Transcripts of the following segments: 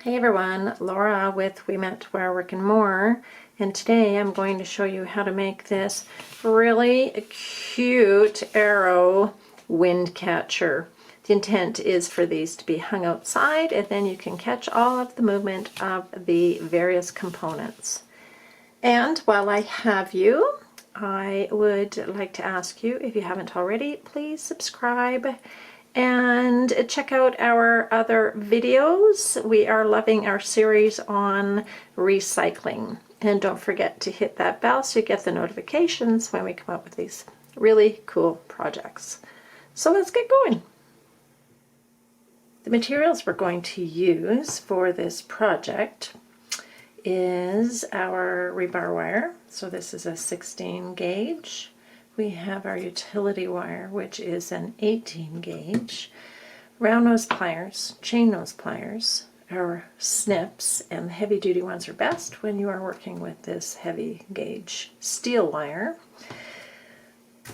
Hey everyone, Laura with We Met Wire Working More, and today I'm going to show you how to make this really cute arrow wind catcher. The intent is for these to be hung outside, and then you can catch all of the movement of the various components. And while I have you, I would like to ask you, if you haven't already, please subscribe and check out our other videos. We are loving our series on recycling. And don't forget to hit that bell so you get the notifications when we come up with these really cool projects. So let's get going. The materials we're going to use for this project is our rebar wire. So this is a 16 gauge. We have our utility wire, which is an 18 gauge, round nose pliers, chain nose pliers, our snips, and the heavy duty ones are best when you are working with this heavy gauge steel wire.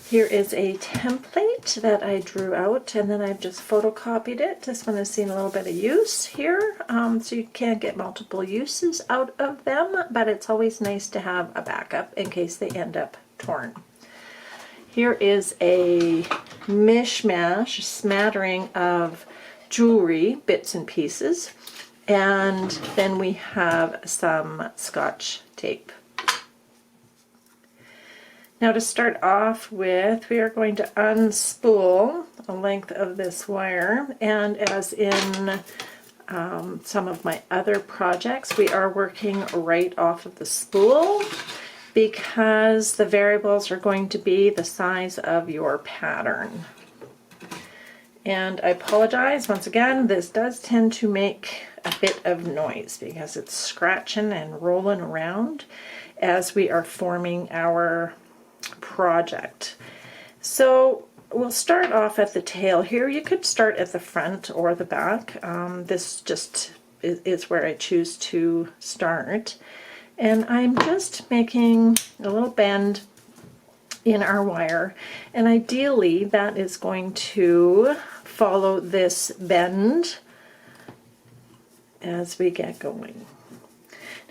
Here is a template that I drew out, and then I've just photocopied it. This one has seen a little bit of use here, so you can't get multiple uses out of them, but it's always nice to have a backup in case they end up torn. Here is a mishmash, smattering of jewelry, bits and pieces, and then we have some Scotch tape. Now to start off with, we are going to unspool a length of this wire, and as in some of my other projects, we are working right off of the spool, because the variables are going to be the size of your pattern. And I apologize, once again, this does tend to make a bit of noise because it's scratching and rolling around as we are forming our project. So we'll start off at the tail here. You could start at the front or the back. This just is where I choose to start. And I'm just making a little bend in our wire, and ideally that is going to follow this bend as we get going.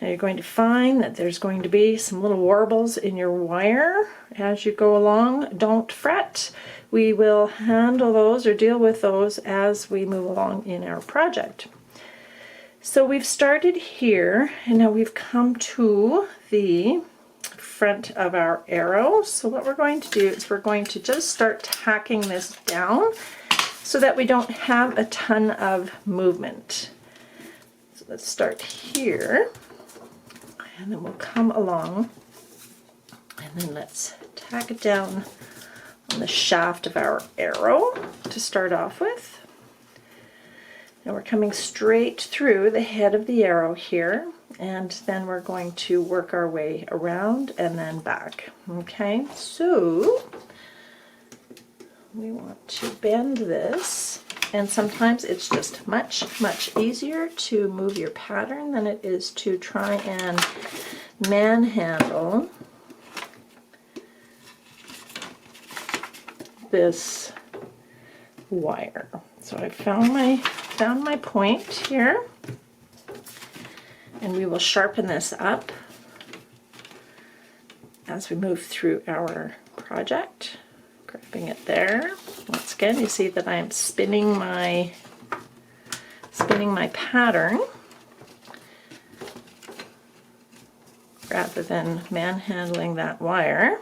Now you're going to find that there's going to be some little warbles in your wire as you go along. Don't fret. We will handle those or deal with those as we move along in our project. So we've started here, and now we've come to the front of our arrow. So what we're going to do is we're going to just start tacking this down so that we don't have a ton of movement. So let's start here, and then we'll come along, and then let's tack it down on the shaft of our arrow to start off with. And we're coming straight through the head of the arrow here, and then we're going to work our way around and then back. Okay, so we want to bend this, and sometimes it's just much easier to move your pattern than it is to try and manhandle this wire. So I found my point here, and we will sharpen this up as we move through our project. Grabbing it there. Once again, you see that I am spinning my pattern rather than manhandling that wire.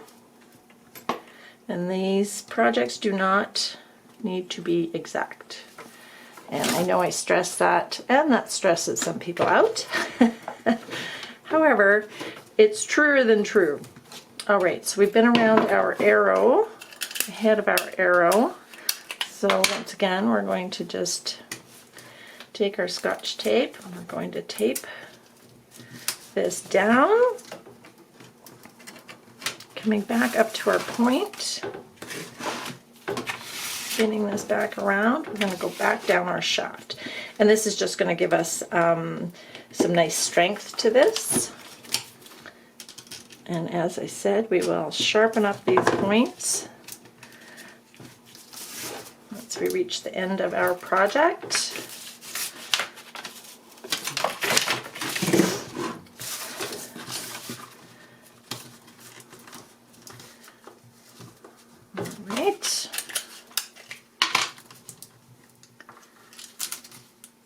And these projects do not need to be exact. And I know I stress that, and that stresses some people out. However, it's truer than true. All right, so we've been around our arrow, the head of our arrow. So once again, we're going to just take our Scotch tape, and we're going to tape this down, coming back up to our point. Spinning this back around, we're going to go back down our shaft, and this is just going to give us some nice strength to this. And as I said, we will sharpen up these points once we reach the end of our project. Right.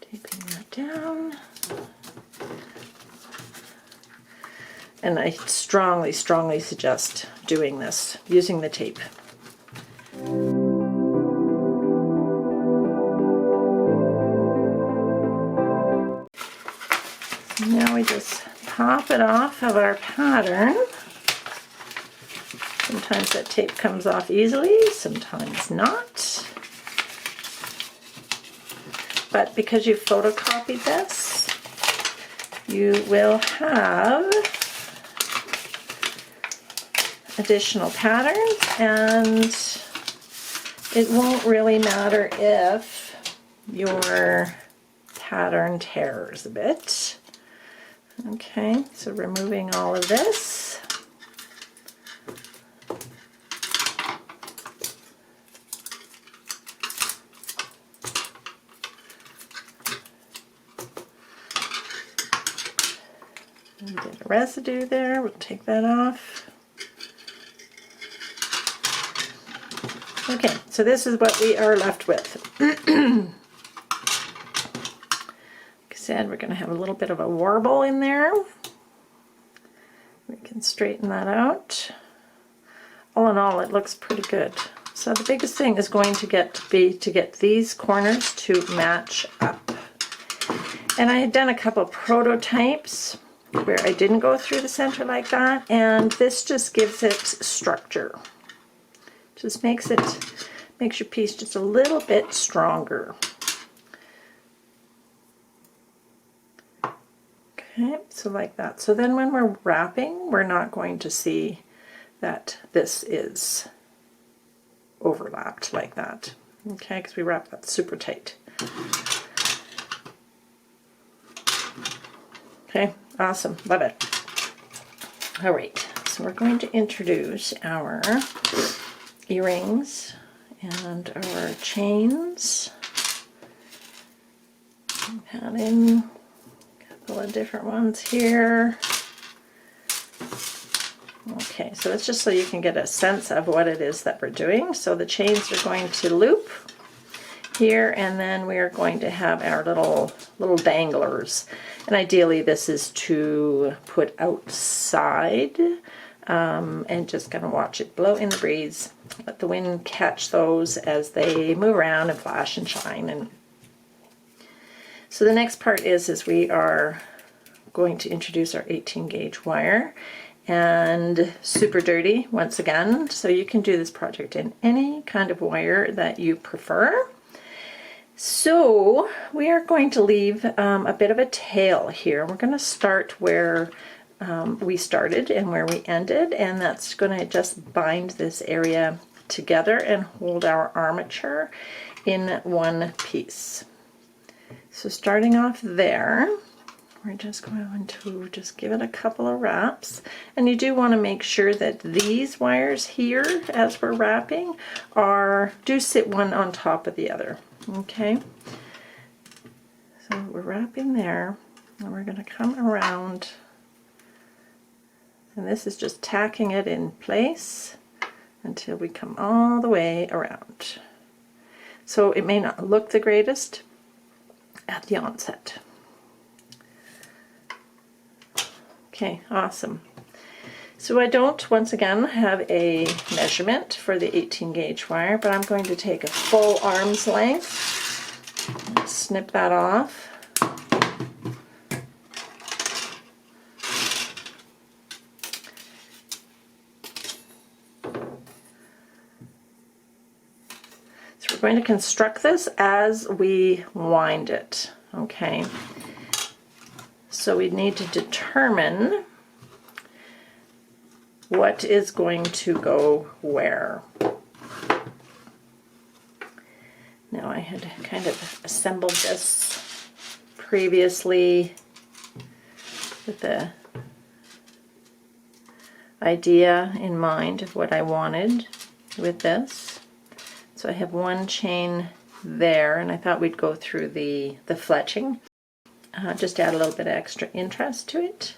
Taping that down. And I strongly, strongly suggest doing this, using the tape. So now we just pop it off of our pattern. Sometimes that tape comes off easily, sometimes not. But because you photocopied this, you will have additional patterns, and it won't really matter if your pattern tears a bit. Okay, so removing all of this. And a bit of residue there, we'll take that off. Okay, so this is what we are left with. Like I said, we're going to have a little bit of a warble in there. We can straighten that out. All in all, it looks pretty good. So the biggest thing is going to be to get these corners to match up. And I had done a couple prototypes where I didn't go through the center like that, and this just gives it structure. Just makes your piece just a little bit stronger. Okay, so like that. So then when we're wrapping, we're not going to see that this is overlapped like that. Okay, because we wrap that super tight. Okay, awesome, love it. All right, so we're going to introduce our earrings and our chains. Add in a couple of different ones here. Okay, so it's just so you can get a sense of what it is that we're doing. So the chains are going to loop here, and then we are going to have our little danglers. And ideally this is to put outside, and just gonna watch it blow in the breeze. Let the wind catch those as they move around and flash and shine. And so the next part is we are going to introduce our 18 gauge wire, and super dirty once again. So you can do this project in any kind of wire that you prefer. So we are going to leave a bit of a tail here. We're going to start where we started and where we ended, and that's going to just bind this area together and hold our armature in one piece. So starting off there, we're just going to just give it a couple of wraps, and you do want to make sure that these wires here, as we're wrapping, do sit one on top of the other. Okay, so we're wrapping there, and we're going to come around, and this is just tacking it in place until we come all the way around. So it may not look the greatest at the onset. Okay, awesome. So I don't, once again, have a measurement for the 18 gauge wire, but I'm going to take a full arm's length, snip that off. So we're going to construct this as we wind it, okay? So we need to determine what is going to go where. Now I had kind of assembled this previously with the idea in mind of what I wanted with this. So I have one chain there, and I thought we'd go through the fletching, just to add a little bit of extra interest to it.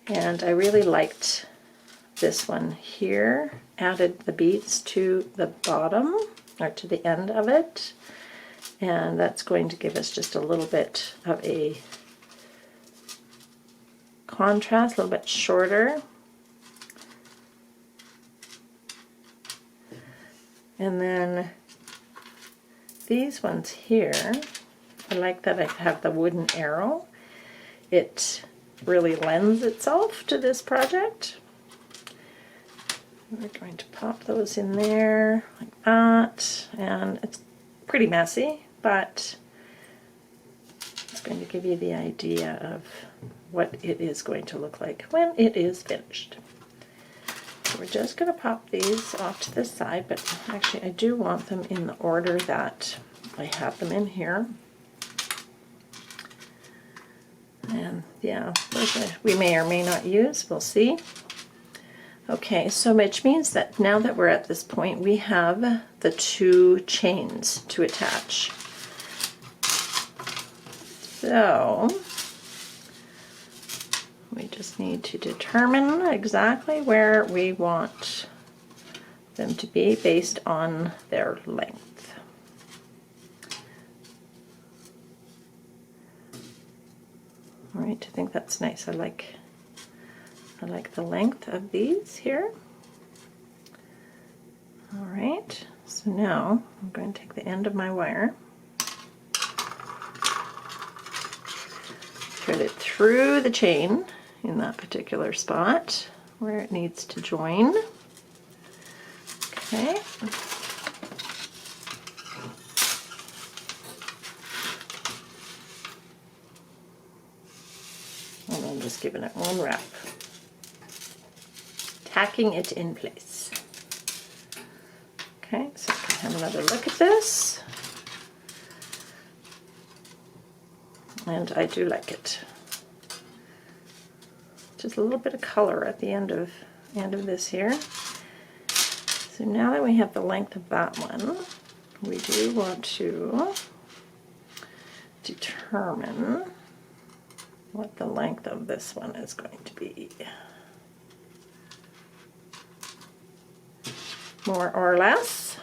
And I really liked this one here, added the beads to the bottom, or to the end of it, and that's going to give us just a little bit of a contrast, a little bit shorter. And then these ones here, I like that I have the wooden arrow. It really lends itself to this project. We're going to pop those in there like that, and it's pretty messy, but it's going to give you the idea of what it is going to look like when it is finished. So we're just going to pop these off to the side, but actually I do want them in the order that I have them in here. And yeah, those we may or may not use, we'll see. Okay, so which means that now that we're at this point, we have the 2 chains to attach. So we just need to determine exactly where we want them to be based on their length. All right, I think that's nice. I like the length of these here. All right, so now I'm going to take the end of my wire, thread it through the chain in that particular spot where it needs to join. Okay. And I'm just giving it one wrap, tacking it in place. Okay, so I can have another look at this. And I do like it. Just a little bit of color at the end of this here. So now that we have the length of that one, we do want to determine what the length of this one is going to be. More or less.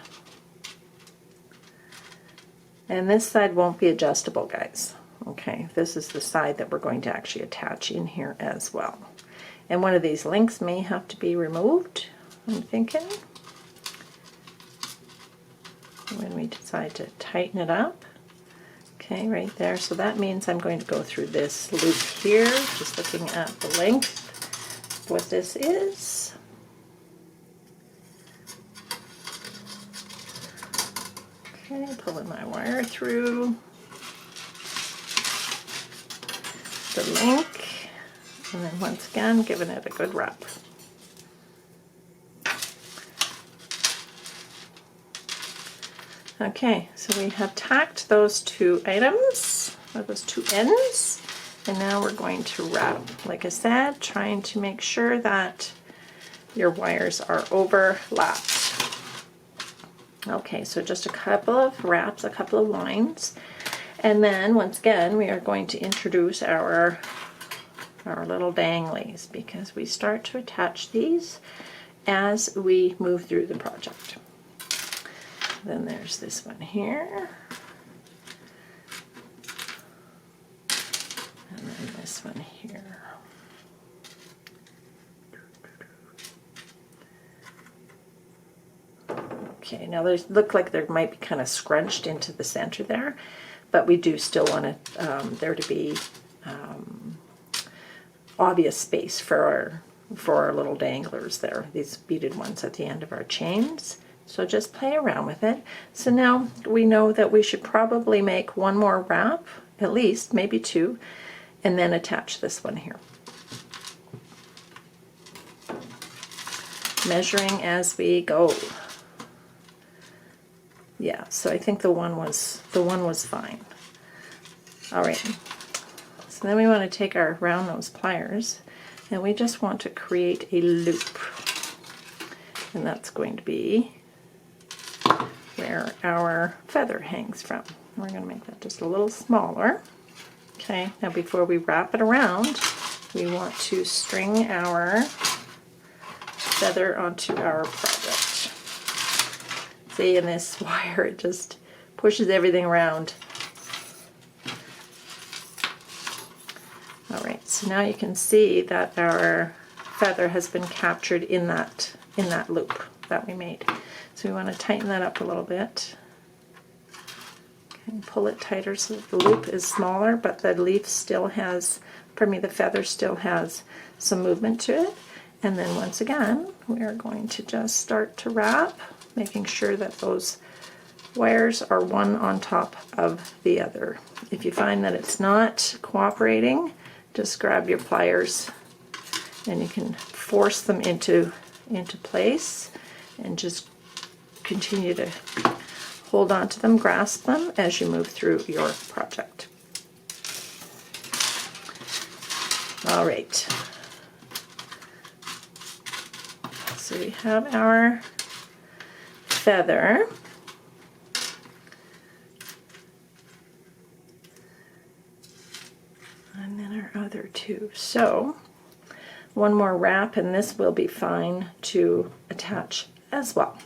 And this side won't be adjustable, guys. Okay, this is the side that we're going to actually attach in here as well. And one of these links may have to be removed, I'm thinking, when we decide to tighten it up. Okay, right there. So that means I'm going to go through this loop here, just looking at the length of what this is. Okay, pulling my wire through the link, and then once again giving it a good wrap. Okay, so we have tacked those 2 items, or those 2 ends, and now we're going to wrap. Like I said, trying to make sure that your wires are overlapped. Okay, so just a couple of wraps, a couple of lines, and then once again we are going to introduce our little danglies, because we start to attach these as we move through the project. Then there's this one here, and then this one here. Okay, now they look like they might be kind of scrunched into the center there, but we do still want there to be obvious space for our little danglers there, these beaded ones at the end of our chains. So just play around with it. So now we know that we should probably make one more wrap, at least, maybe 2, and then attach this one here. Measuring as we go. Yeah, so I think the one was fine. All right. So then we want to take our round nose pliers, and we just want to create a loop. And that's going to be where our feather hangs from. We're going to make that just a little smaller. Okay, now before we wrap it around, we want to string our feather onto our project. See, in this wire, it just pushes everything around. All right, so now you can see that our feather has been captured in that loop that we made. So we want to tighten that up a little bit. And pull it tighter so that the loop is smaller, but the leaf still has, the feather still has some movement to it. And then once again, we are going to just start to wrap, making sure that those wires are one on top of the other. If you find that it's not cooperating, just grab your pliers and you can force them into place and just continue to hold on to them, grasp them as you move through your project. All right. So we have our feather. And then our other two. So one more wrap and this will be fine to attach as well.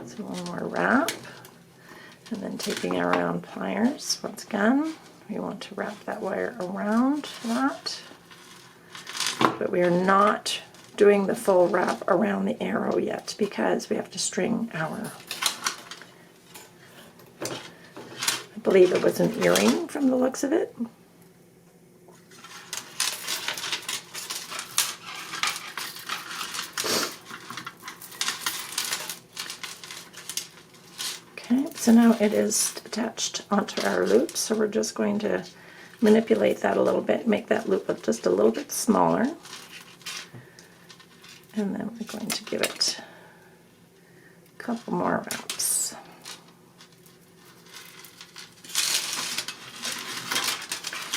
So one more wrap, and then taking our round pliers, once again, we want to wrap that wire around that, but we are not doing the full wrap around the arrow yet because we have to string our, I believe it was an earring from the looks of it. So now it is attached onto our loop, so we're just going to manipulate that a little bit, make that loop just a little bit smaller, and then we're going to give it a couple more wraps.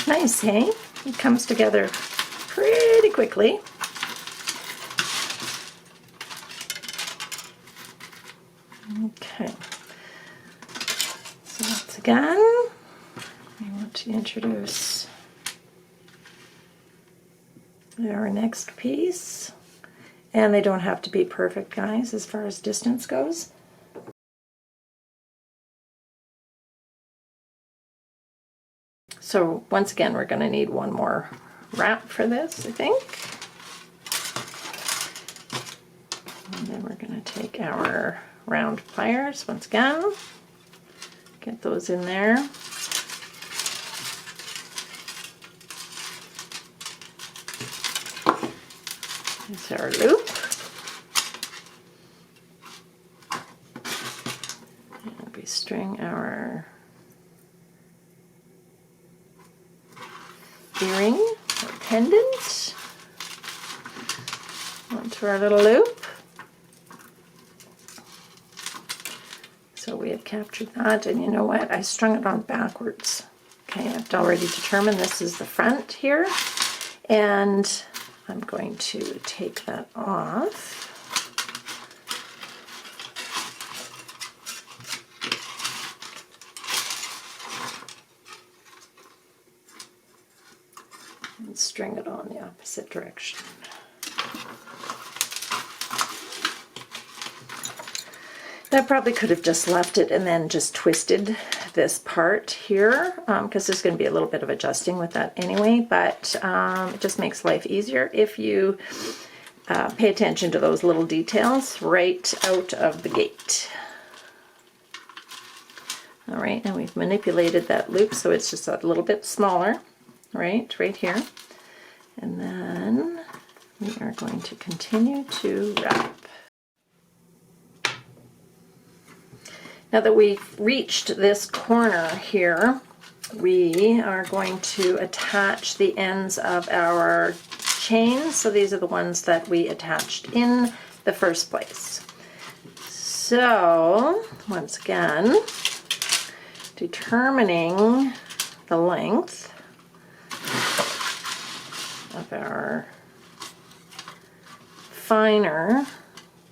Nice, hey? It comes together pretty quickly. Okay. Again, we want to introduce our next piece, and they don't have to be perfect, guys, as far as distance goes. So once again, we're going to need one more wrap for this, I think. And then we're going to take our round pliers once again. Get those in there. Here's our loop. And we string our earring or pendant onto our little loop. So we have captured that, and you know what? I strung it on backwards. Okay, I've already determined this is the front here, and I'm going to take that off. And string it on the opposite direction. I probably could have just left it and then just twisted this part here, because there's going to be a little bit of adjusting with that anyway, but it just makes life easier if you pay attention to those little details right out of the gate. All right, and we've manipulated that loop so it's just a little bit smaller, right here. And then we are going to continue to wrap. Now that we've reached this corner here, we are going to attach the ends of our chains. So these are the ones that we attached in the first place. So once again, determining the length of our finer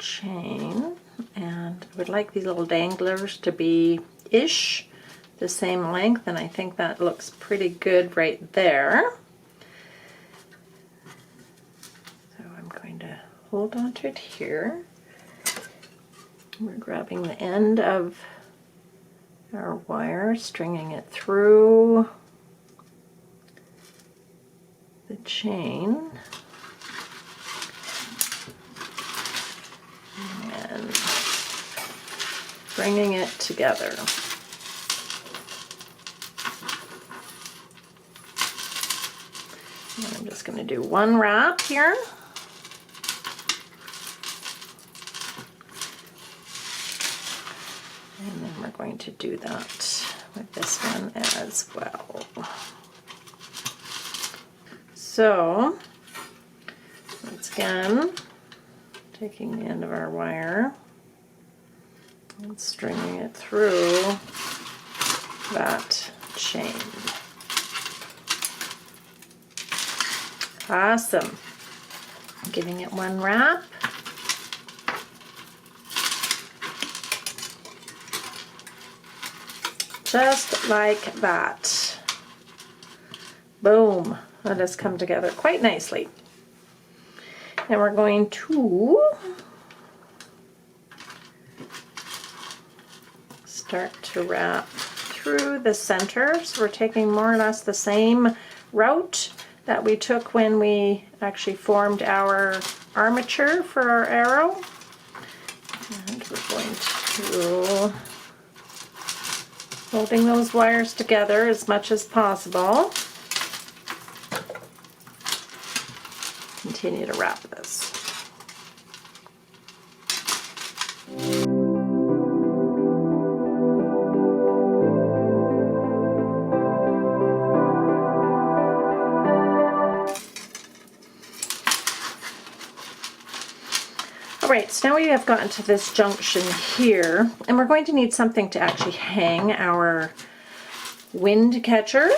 chain, and I would like these little danglers to be the same length, and I think that looks pretty good right there. hold on to it here. We're grabbing the end of our wire, stringing it through the chain, and bringing it together. And I'm just going to do one wrap here. And then we're going to do that with this one as well. So, once again, taking the end of our wire and stringing it through that chain. Awesome. Giving it one wrap. Just like that. Boom. That has come together quite nicely. And we're going to start to wrap through the center. So we're taking more or less the same route that we took when we actually formed our armature for our arrow. And we're going to, holding those wires together as much as possible, continue to wrap this. Alright, so now we have gotten to this junction here, and we're going to need something to actually hang our wind catcher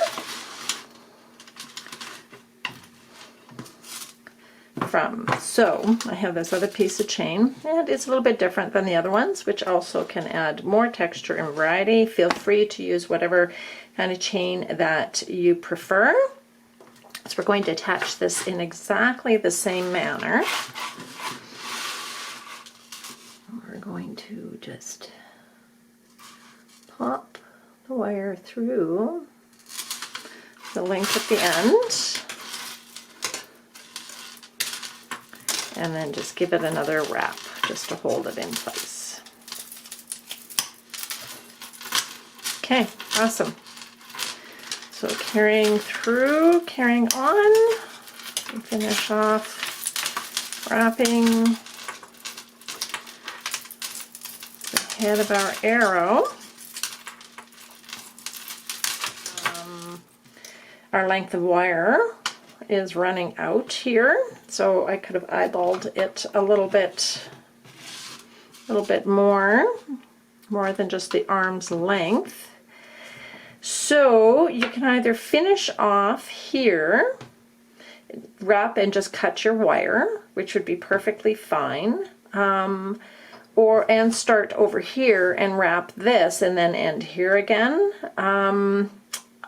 from. So I have this other piece of chain, and it's a little bit different than the other ones, which also can add more texture and variety. Feel free to use whatever kind of chain that you prefer. So we're going to attach this in exactly the same manner. We're going to just pop the wire through the length at the end, and then just give it another wrap just to hold it in place. Okay, awesome. So carrying through, carrying on, and finish off wrapping the head of our arrow. Our length of wire is running out here, so I could have eyeballed it a little bit more than just the arm's length. So you can either finish off here, wrap and just cut your wire, which would be perfectly fine, and start over here and wrap this and then end here again.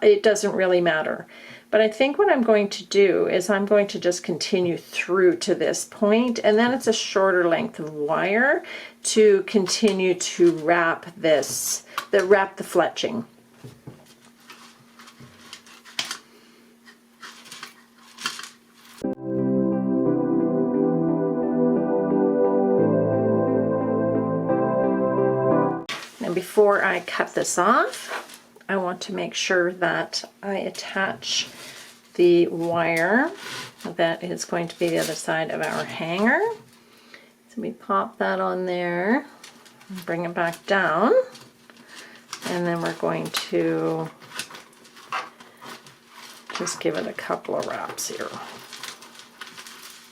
It doesn't really matter. But I think what I'm going to do is I'm going to just continue through to this point, and then it's a shorter length of wire to continue to wrap this, wrap the fletching. And before I cut this off, I want to make sure that I attach the wire that is going to be the other side of our hanger. So we pop that on there, bring it back down, and then we're going to just give it a couple of wraps here,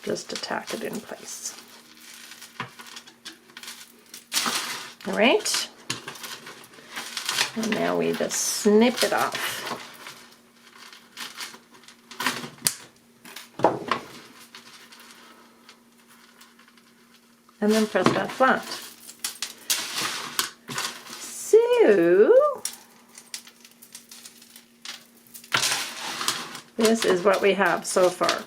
just to tack it in place. All right. And now we just snip it off. And then press that flat. So this is what we have so far.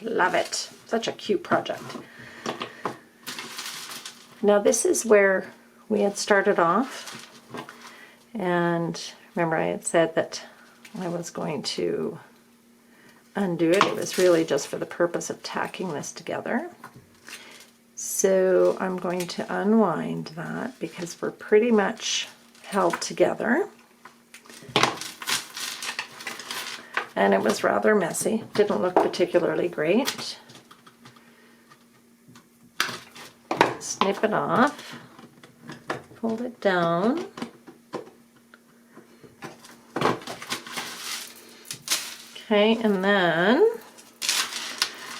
Love it. Such a cute project. Now this is where we had started off, and remember I had said that I was going to undo it. It was really just for the purpose of tacking this together. So I'm going to unwind that because we're pretty much held together. And it was rather messy. Didn't look particularly great. Snip it off. Fold it down. Okay, and then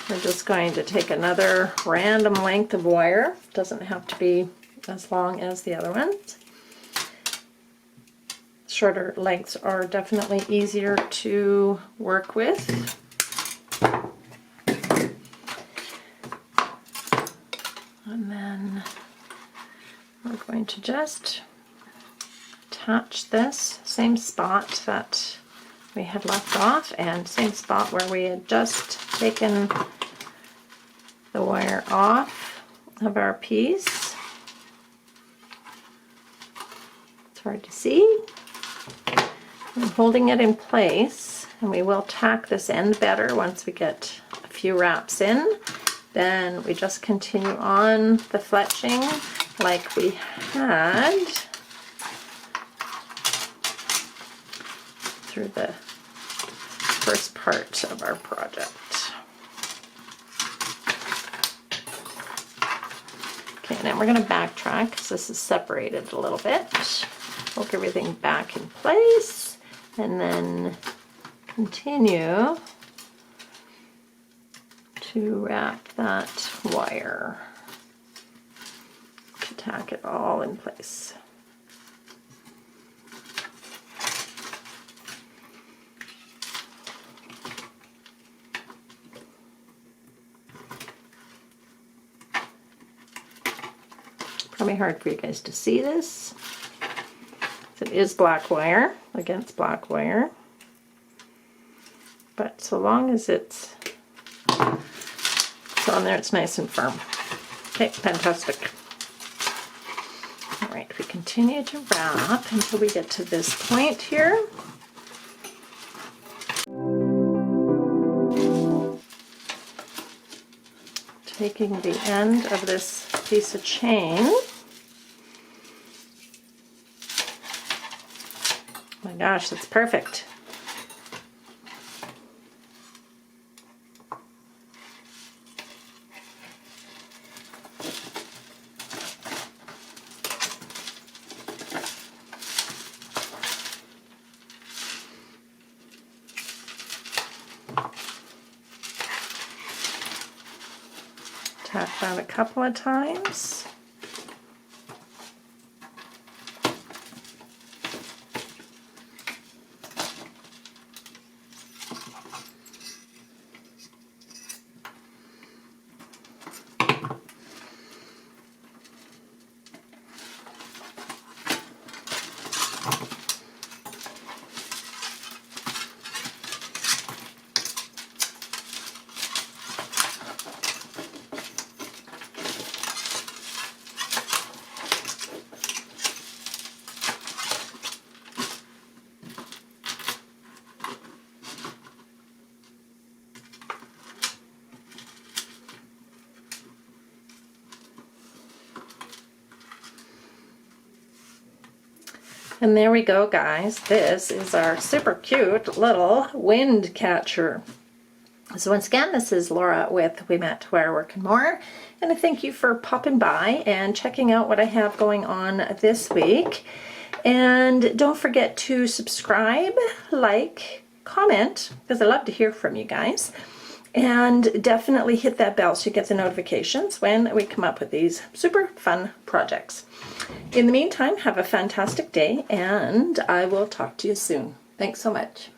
we're just going to take another random length of wire. Doesn't have to be as long as the other ones. Shorter lengths are definitely easier to work with. And then we're going to just attach this same spot that we had left off, and same spot where we had just taken the wire off of our piece. It's hard to see. I'm holding it in place, and we will tack this end better once we get a few wraps in. Then we just continue on the fletching like we had through the first part of our project. Okay, now we're going to backtrack because this is separated a little bit. Poke everything back in place, and then continue to wrap that wire to tack it all in place. Probably hard for you guys to see this. It is black wire against black wire, but so long as it's on there, it's nice and firm. Okay, fantastic. All right, we continue to wrap until we get to this point here. Taking the end of this piece of chain. Oh my gosh, that's perfect. Tack that a couple of times. And there we go, guys. This is our super cute little wind catcher. So once again, this is Laura with We Met Wire Work and More, and I thank you for popping by and checking out what I have going on this week. And don't forget to subscribe, like, comment, because I love to hear from you guys. And definitely hit that bell so you get the notifications when we come up with these super fun projects. In the meantime, have a fantastic day, and I will talk to you soon. Thanks so much.